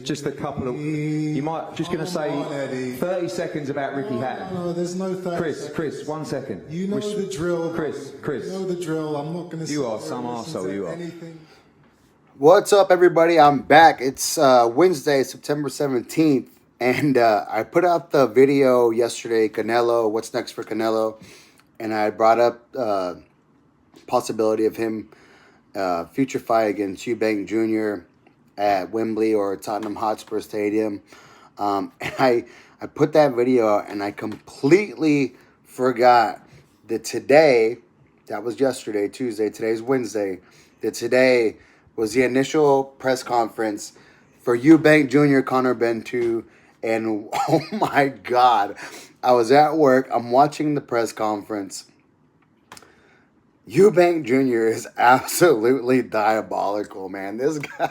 Just a couple of, you might, just going to say 30 seconds about Ricky Hatton. No, there's no 30 Chris, 1 second. You know the drill. Chris. You know the drill. I'm not going to You are some arsehole, you are. Anything. What's up, everybody? I'm back. It's Wednesday, September 17th, and I put out the video yesterday, Canelo, what's next for Canelo, and I brought up possibility of him future fight against Eubank Jr. at Wembley or Tottenham Hotspur Stadium. And I put that video out, and I completely forgot that today, that was yesterday, Tuesday, today's Wednesday, that today was the initial press conference for Eubank Jr., Conor Benn 2, and oh my God, I was at work, I'm watching the press conference. Eubank Jr. is absolutely diabolical, man. This guy,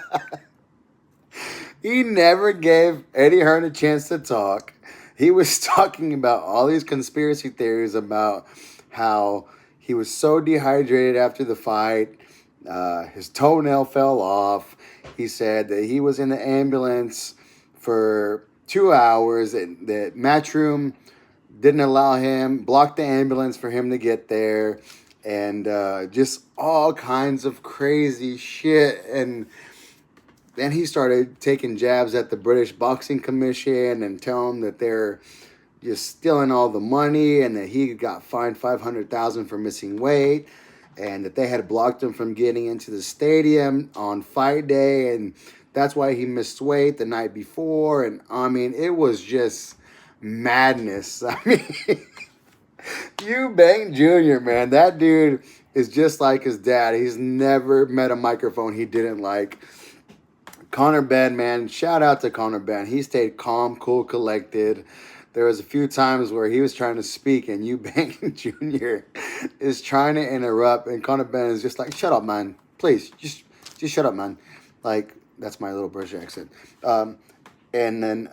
he never gave Eddie Hearn a chance to talk. He was talking about all these conspiracy theories about how he was so dehydrated after the fight. His toenail fell off. He said that he was in the ambulance for 2 hours. That Matchroom didn't allow him, blocked the ambulance for him to get there. And just all kinds of crazy shit. And then he started taking jabs at the British Boxing Commission and telling them that they're just stealing all the money and that he got fined $500,000 for missing weight and that they had blocked him from getting into the stadium on fight day, and that's why he missed weight the night before. And I mean, it was just madness. I mean, Eubank Jr., man, that dude is just like his dad. He's never met a microphone he didn't like. Conor Benn, man, shout out to Conor Benn. He stayed calm, cool, collected. There was a few times where he was trying to speak and Eubank Jr. is trying to interrupt, and Conor Benn is just like, shut up, man. Please, just shut up, man. Like, that's my little British accent. And then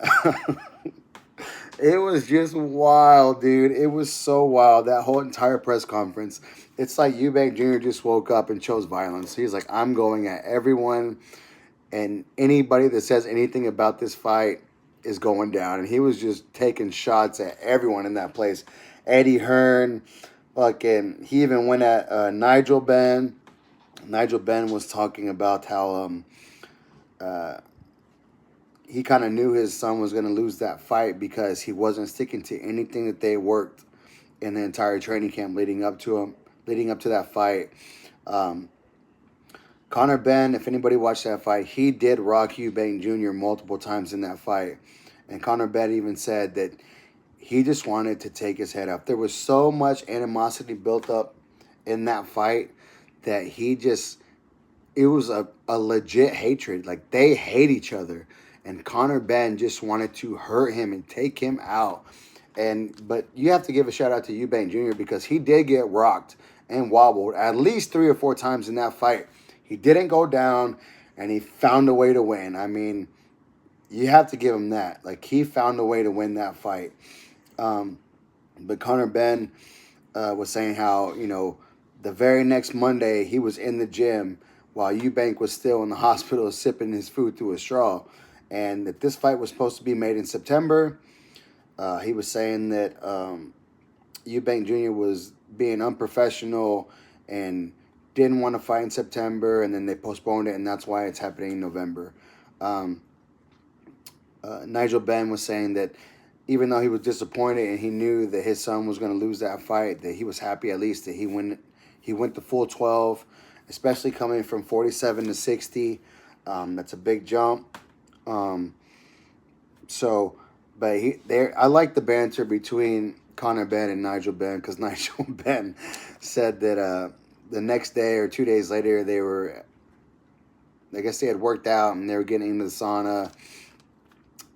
it was just wild, dude. It was so wild, that whole entire press conference. It's like Eubank Jr. just woke up and chose violence. He's like, I'm going at everyone, and anybody that says anything about this fight is going down. And he was just taking shots at everyone in that place. Eddie Hearn, fucking, he even went at Nigel Benn. Nigel Benn was talking about how he kind of knew his son was going to lose that fight because he wasn't sticking to anything that they worked in the entire training camp leading up to that fight. Conor Benn, if anybody watched that fight, he did rock Eubank Jr. multiple times in that fight. And Conor Benn even said that he just wanted to take his head off. There was so much animosity built up in that fight that it was a legit hatred. Like, they hate each other. And Conor Benn just wanted to hurt him and take him out. But you have to give a shout out to Eubank Jr. because he did get rocked and wobbled at least 3 or 4 times in that fight. He didn't go down, and he found a way to win. I mean, you have to give him that. Like, he found a way to win that fight. But Conor Benn was saying how, the very next Monday he was in the gym while Eubank was still in the hospital sipping his food through a straw. And that this fight was supposed to be made in September. He was saying that Eubank Jr. was being unprofessional and didn't want to fight in September, and then they postponed it, and that's why it's happening in November. Nigel Benn was saying that even though he was disappointed and he knew that his son was going to lose that fight, that he was happy at least that he went the full 12, especially coming from 47 to 60. That's a big jump. I like the banter between Conor Benn and Nigel Benn, because Nigel Benn said that the next day or 2 days later, I guess they had worked out and they were getting into the sauna,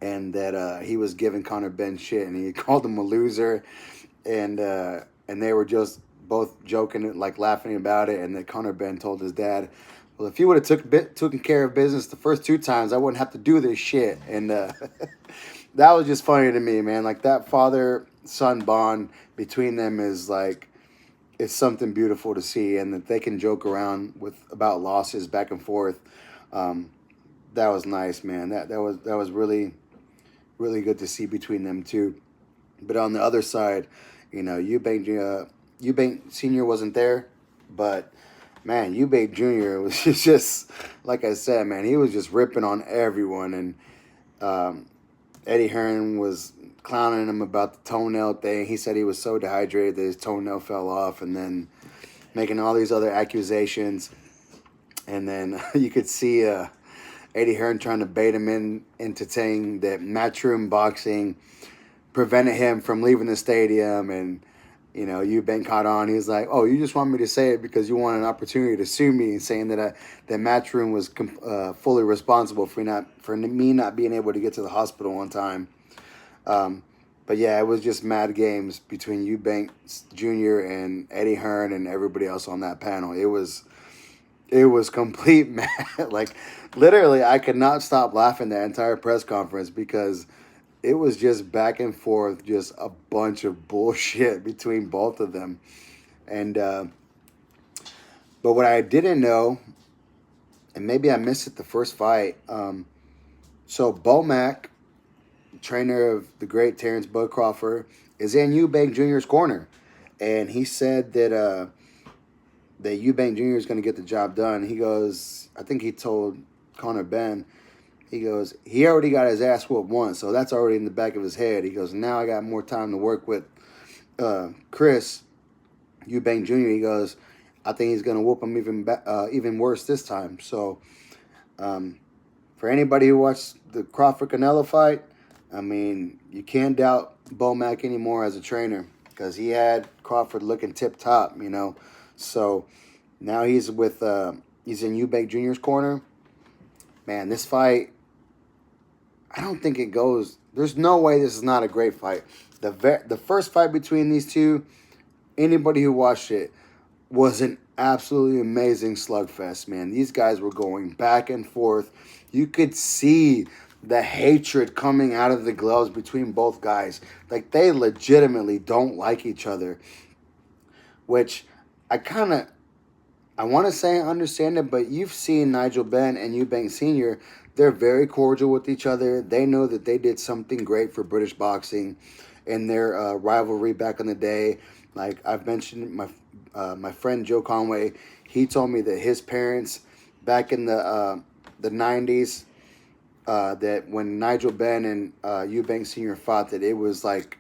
and that he was giving Conor Benn shit, and he called him a loser, and they were just both joking, like laughing about it, and that Conor Benn told his dad, well, if you would have taken care of business the first 2 times, I wouldn't have to do this shit. And that was just funny to me, man. Like, that father-son bond between them is like, it's something beautiful to see, and that they can joke around about losses back and forth. that was nice, man. That was really really good to see between them two. But on the other side, Eubank Senior wasn't there, but man, Eubank Junior was just like I said, man. He was just ripping on everyone, and Eddie Hearn was clowning him about the toenail thing. He said he was so dehydrated that his toenail fell off, and then making all these other accusations. And then you could see Eddie Hearn trying to bait him into saying that matchroom boxing prevented him from leaving the stadium. And Eubank caught on. He was like, "Oh, you just want me to say it because you want an opportunity to sue me," and saying that Matchroom was fully responsible for me not being able to get to the hospital on time. But yeah, it was just mad games between Eubank Jr. and Eddie Hearn and everybody else on that panel. It was complete mad. Like literally, I could not stop laughing that entire press conference because it was just back and forth, just a bunch of bullshit between both of them. And but what I didn't know, and maybe I missed it the first fight. So Bomac, trainer of the great Terrence Bud Crawford, is in Eubank Jr.'s corner, and he said that Eubank Jr. is going to get the job done. He goes, I think he told Connor Benn, he goes, he already got his ass whooped once, so that's already in the back of his head. He goes, now I got more time to work with Chris Eubank Jr. He goes, I think he's going to whoop him even worse this time. So for anybody who watched the Crawford-Canelo fight, I mean, you can't doubt Bomac anymore as a trainer because he had Crawford looking tip-top, So now he's in Eubank Jr.'s corner. Man, this fight, I don't think it goes. There's no way this is not a great fight. The first fight between these two, anybody who watched it, was an absolutely amazing slugfest, man. These guys were going back and forth. You could see the hatred coming out of the gloves between both guys. Like, they legitimately don't like each other, which I want to say I understand it, but you've seen Nigel Benn and Eubank Sr., they're very cordial with each other. They know that they did something great for British boxing in their rivalry back in the day. Like I've mentioned, my friend Joe Conway, he told me that his parents back in the 90s, that when Nigel Benn and Eubank Sr. fought, that it was like,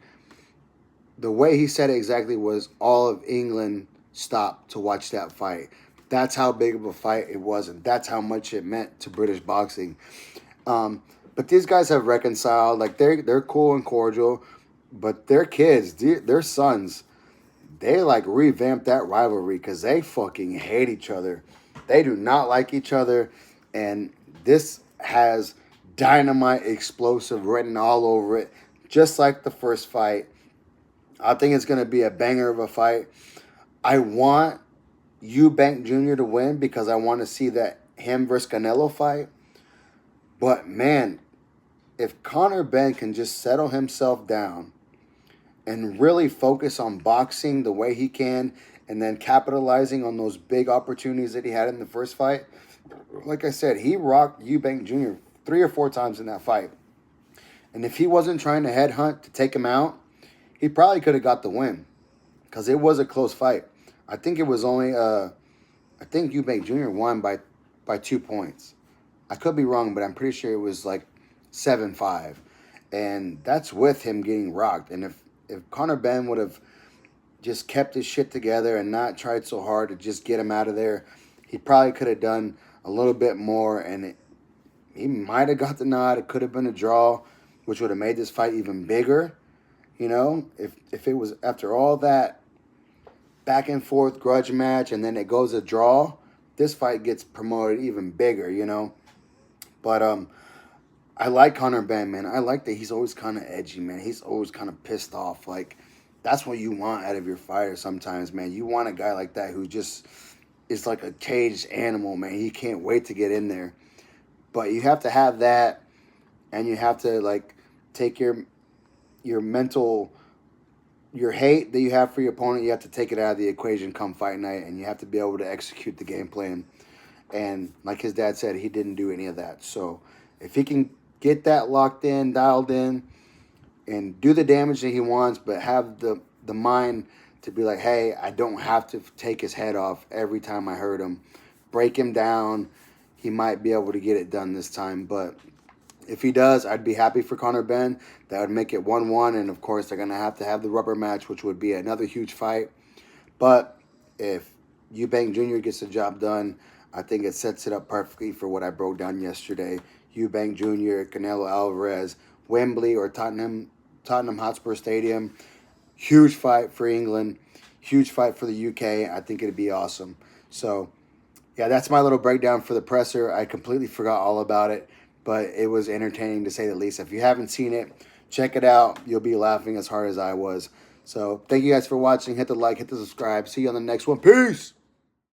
the way he said it exactly was all of England stopped to watch that fight. That's how big of a fight it was, and that's how much it meant to British boxing. But these guys have reconciled. Like, they're cool and cordial, but their kids, their sons, they like revamped that rivalry because they fucking hate each other. They do not like each other, and this has dynamite explosive written all over it, just like the first fight. I think it's going to be a banger of a fight. I want Eubank Jr. to win because I want to see that him versus Canelo fight. But man, if Conor Benn can just settle himself down and really focus on boxing the way he can, and then capitalizing on those big opportunities that he had in the first fight, like I said, he rocked Eubank Jr. 3 or 4 times in that fight. And if he wasn't trying to headhunt to take him out, he probably could have got the win because it was a close fight. I think it was only, I think Eubank Jr. won by 2 points. I could be wrong, but I'm pretty sure it was like 7-5. And that's with him getting rocked. And if Conor Benn would have just kept his shit together and not tried so hard to just get him out of there, he probably could have done a little bit more. And he might have got the nod. It could have been a draw, which would have made this fight even bigger. If it was after all that back and forth grudge match and then it goes a draw, this fight gets promoted even bigger, But I like Conor Benn, man. I like that he's always kind of edgy, man. He's always kind of pissed off. Like, that's what you want out of your fighter sometimes, man. You want a guy like that who just is like a caged animal, man. He can't wait to get in there. But you have to have that, and you have to, like, take your mental, your hate that you have for your opponent, you have to take it out of the equation come fight night, and you have to be able to execute the game plan. And like his dad said, he didn't do any of that. So if he can get that locked in, dialed in, and do the damage that he wants, but have the mind to be like, hey, I don't have to take his head off every time I hurt him. Break him down. He might be able to get it done this time. But if he does, I'd be happy for Conor Benn. That would make it 1-1. And, of course, they're going to have the rubber match, which would be another huge fight. But if Eubank Jr. gets the job done, I think it sets it up perfectly for what I broke down yesterday. Eubank Jr., Canelo Alvarez, Wembley or Tottenham Hotspur Stadium. Huge fight for England. Huge fight for the UK. I think it'd be awesome. So, yeah, that's my little breakdown for the presser. I completely forgot all about it, but it was entertaining to say the least. If you haven't seen it, check it out. You'll be laughing as hard as I was. So, thank you guys for watching. Hit the like, hit the subscribe. See you on the next one. Peace!